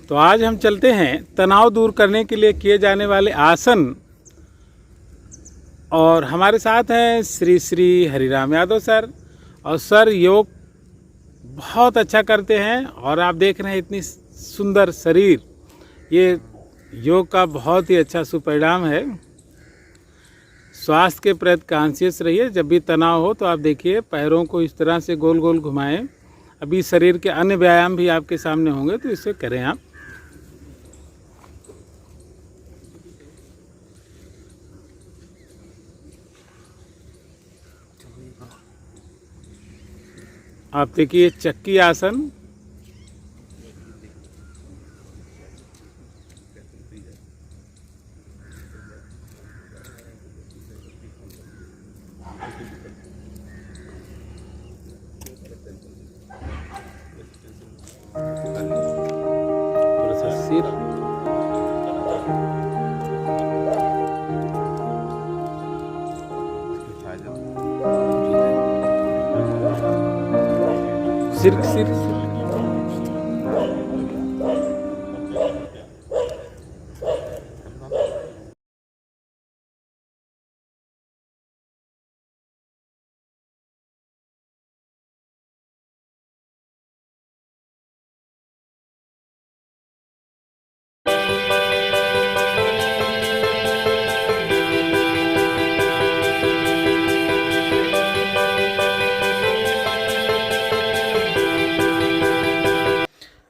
तो आज हम चलते हैं तनाव दूर करने के लिए किए जाने वाले आसन। और हमारे साथ हैं श्री श्री हरिराम यादव सर। और सर योग बहुत अच्छा करते हैं और आप देख रहे हैं इतनी सुंदर शरीर, ये योग का बहुत ही अच्छा सुपरिणाम है। स्वास्थ्य के प्रति कॉन्शियस रहिए। जब भी तनाव हो तो आप देखिए पैरों को इस तरह से गोल गोल घुमाएं। अभी शरीर के अन्य व्यायाम भी आपके सामने होंगे तो इसे करें आप। आप देखिए चक्की आसन, थोड़ा सा सिर, सिर सिर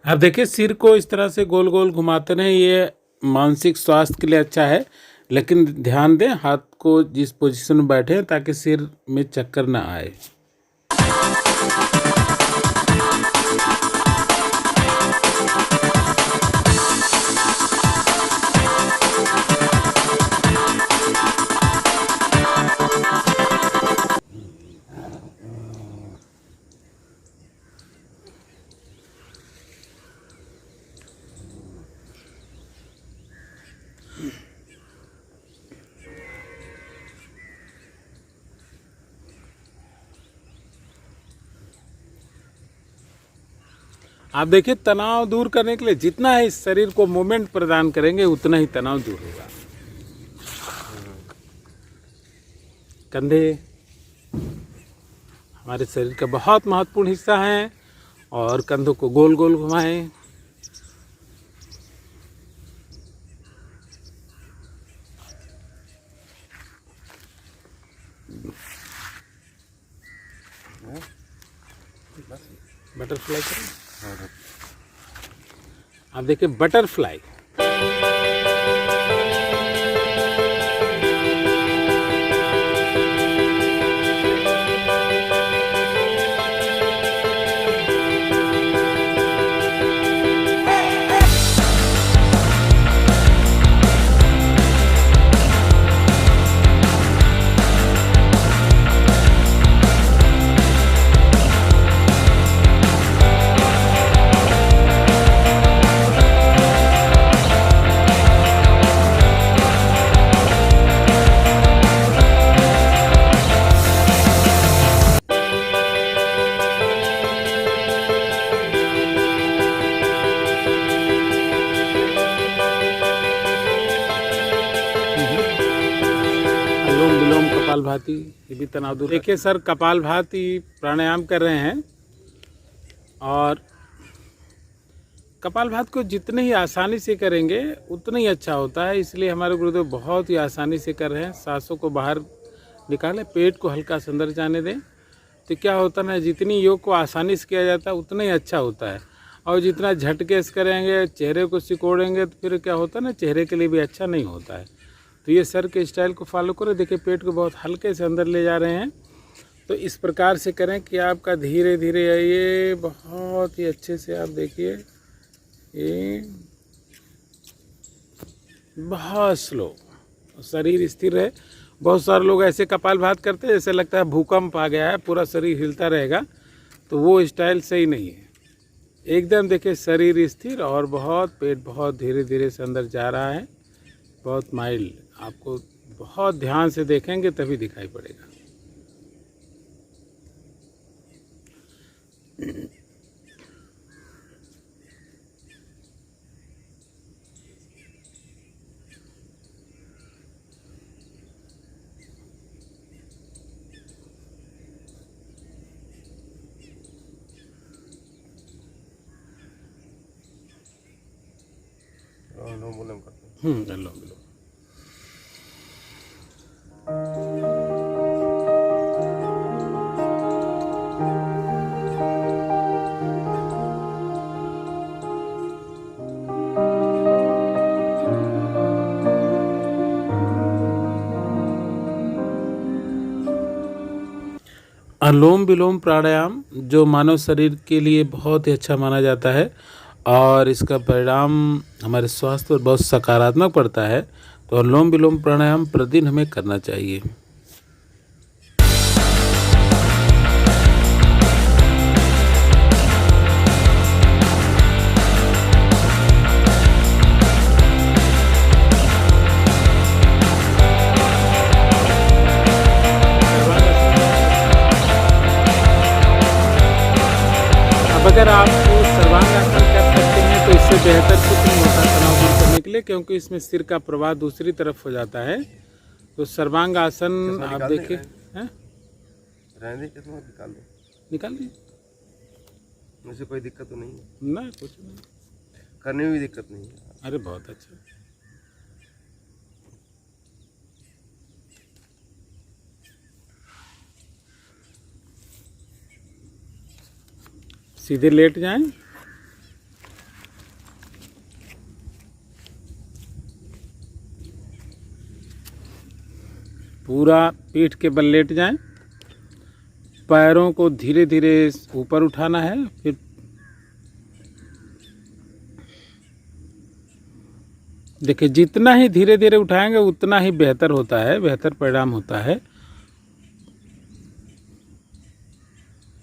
आप देखिए सिर को इस तरह से गोल गोल घुमाते रहें। ये मानसिक स्वास्थ्य के लिए अच्छा है, लेकिन ध्यान दें हाथ को जिस पोजीशन में बैठे ताकि सिर में चक्कर ना आए। आप देखिए तनाव दूर करने के लिए जितना है इस शरीर को मूवमेंट प्रदान करेंगे उतना ही तनाव दूर होगा। कंधे हमारे शरीर का बहुत महत्वपूर्ण हिस्सा है और कंधों को गोल गोल घुमाएं। बटरफ्लाई करें। आप देखिए बटरफ्लाई। अनुलोम विलोम कपालभाति, ये भी तनाव दूर। देखिए सर कपालभाति प्राणायाम कर रहे हैं और कपालभाति को जितने ही आसानी से करेंगे उतना ही अच्छा होता है। इसलिए हमारे गुरुदेव बहुत ही आसानी से कर रहे हैं। सांसों को बाहर निकालें, पेट को हल्का सा अंदर जाने दें। तो क्या होता है ना, जितनी योग को आसानी से किया जाता है उतना ही अच्छा होता है। और जितना झटके से करेंगे, चेहरे को सिकोड़ेंगे तो फिर क्या होता है ना, चेहरे के लिए भी अच्छा नहीं होता है। तो ये सर के स्टाइल को फॉलो करें। देखिए पेट को बहुत हल्के से अंदर ले जा रहे हैं। तो इस प्रकार से करें कि आपका धीरे धीरे ये बहुत ही अच्छे से आप देखिए, ये बहुत स्लो, शरीर स्थिर रहे। बहुत सारे लोग ऐसे कपालभाति करते हैं जैसे लगता है भूकंप आ गया है, पूरा शरीर हिलता रहेगा। तो वो स्टाइल सही नहीं है। एकदम देखिए शरीर स्थिर और बहुत पेट बहुत धीरे धीरे से अंदर जा रहा है, बहुत माइल्ड। आपको बहुत ध्यान से देखेंगे तभी दिखाई पड़ेगा। अनुलोम विलोम करते हैं। अनुलोम विलोम। अनुलोम विलोम प्राणायाम जो मानव शरीर के लिए बहुत ही अच्छा माना जाता है और इसका परिणाम हमारे स्वास्थ्य पर बहुत सकारात्मक पड़ता है। तो अनुलोम विलोम प्राणायाम प्रतिदिन हमें करना चाहिए। अगर आप सर्वांगासन कर सकते हैं तो इससे बेहतर कुछ नहीं होता तनाव दूर करने के लिए, क्योंकि इसमें सिर का प्रवाह दूसरी तरफ हो जाता है। तो सर्वांगासन आप देखिए, निकाल ली, मुझे कोई दिक्कत तो नहीं है ना, कुछ नहीं, करने में भी दिक्कत नहीं है। अरे बहुत अच्छा। सीधे लेट जाएं, पूरा पीठ के बल लेट जाएं, पैरों को धीरे धीरे ऊपर उठाना है। फिर देखिए जितना ही धीरे धीरे उठाएंगे उतना ही बेहतर होता है, बेहतर परिणाम होता है।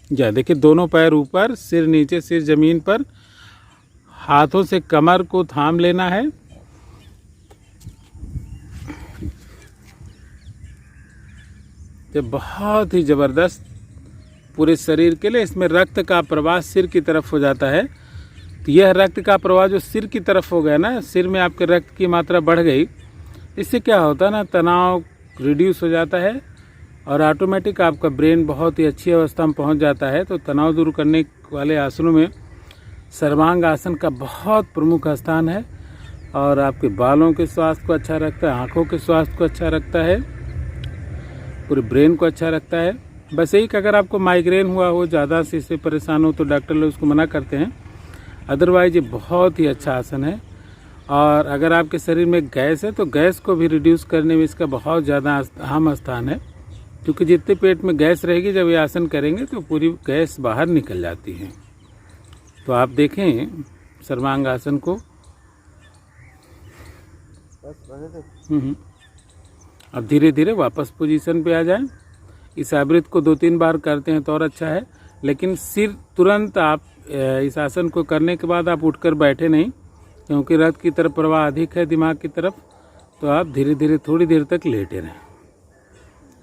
या देखिए दोनों पैर ऊपर, सिर नीचे, सिर जमीन पर, हाथों से कमर को थाम लेना है। ये बहुत ही जबरदस्त पूरे शरीर के लिए। इसमें रक्त का प्रवाह सिर की तरफ हो जाता है। तो यह रक्त का प्रवाह जो सिर की तरफ हो गया ना, सिर में आपके रक्त की मात्रा बढ़ गई, इससे क्या होता है ना, तनाव रिड्यूस हो जाता है और ऑटोमेटिक आपका ब्रेन बहुत ही अच्छी अवस्था में पहुंच जाता है। तो तनाव दूर करने वाले आसनों में सर्वांग आसन का बहुत प्रमुख स्थान है और आपके बालों के स्वास्थ्य को अच्छा रखता है, आँखों के स्वास्थ्य को अच्छा रखता है, पूरे ब्रेन को अच्छा रखता है। बस यही कि अगर आपको माइग्रेन हुआ हो, ज़्यादा से इससे परेशान हो, तो डॉक्टर लोग उसको मना करते हैं। अदरवाइज ये बहुत ही अच्छा आसन है। और अगर आपके शरीर में गैस है तो गैस को भी रिड्यूस करने में इसका बहुत ज़्यादा अहम स्थान है, क्योंकि जितने पेट में गैस रहेगी जब ये आसन करेंगे तो पूरी गैस बाहर निकल जाती है। तो आप देखें सर्वांग आसन को। अब धीरे धीरे वापस पोजीशन पे आ जाएं। इस आवृत्ति को 2-3 बार करते हैं तो और अच्छा है, लेकिन सिर तुरंत आप इस आसन को करने के बाद आप उठकर बैठे नहीं, क्योंकि रक्त की तरफ प्रवाह अधिक है दिमाग की तरफ। तो आप धीरे धीरे थोड़ी देर तक लेटे रहें,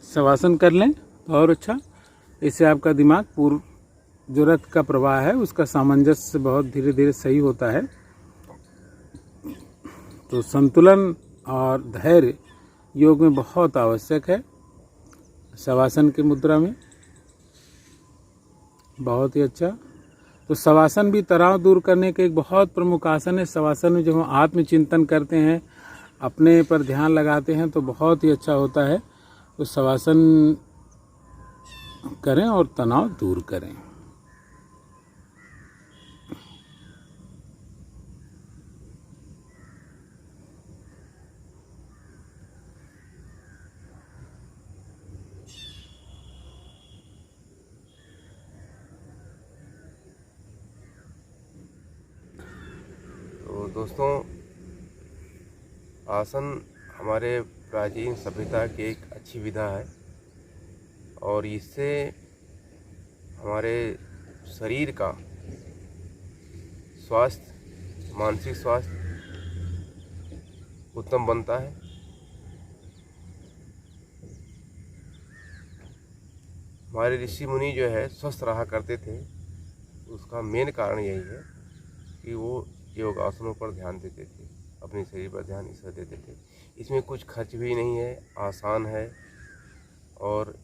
शवासन कर लें तो और अच्छा। इससे आपका दिमाग पूर्व जो रक्त का प्रवाह है उसका सामंजस्य बहुत धीरे धीरे सही होता है। तो संतुलन और धैर्य योग में बहुत आवश्यक है। शवासन की मुद्रा में बहुत ही अच्छा। तो शवासन भी तनाव दूर करने के एक बहुत प्रमुख आसन है। शवासन में जब हम आत्मचिंतन करते हैं, अपने पर ध्यान लगाते हैं तो बहुत ही अच्छा होता है। तो शवासन करें और तनाव दूर करें। तो दोस्तों, आसन हमारे प्राचीन सभ्यता की एक अच्छी विधा है और इससे हमारे शरीर का स्वास्थ्य, मानसिक स्वास्थ्य उत्तम बनता है। हमारे ऋषि मुनि जो है स्वस्थ रहा करते थे, उसका मेन कारण यही है कि वो योगासनों पर ध्यान देते थे, अपने शरीर पर ध्यान इसलिए देते थे। इसमें कुछ खर्च भी नहीं है, आसान है और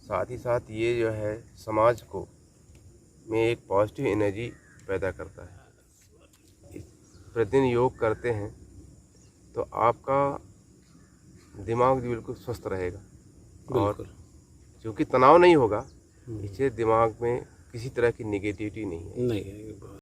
साथ ही साथ ये जो है समाज को में एक पॉजिटिव एनर्जी पैदा करता है। प्रतिदिन योग करते हैं तो आपका दिमाग भी बिल्कुल स्वस्थ रहेगा और बिल्कुल। क्योंकि तनाव नहीं होगा, इससे दिमाग में किसी तरह की निगेटिविटी नहीं है। नहीं है।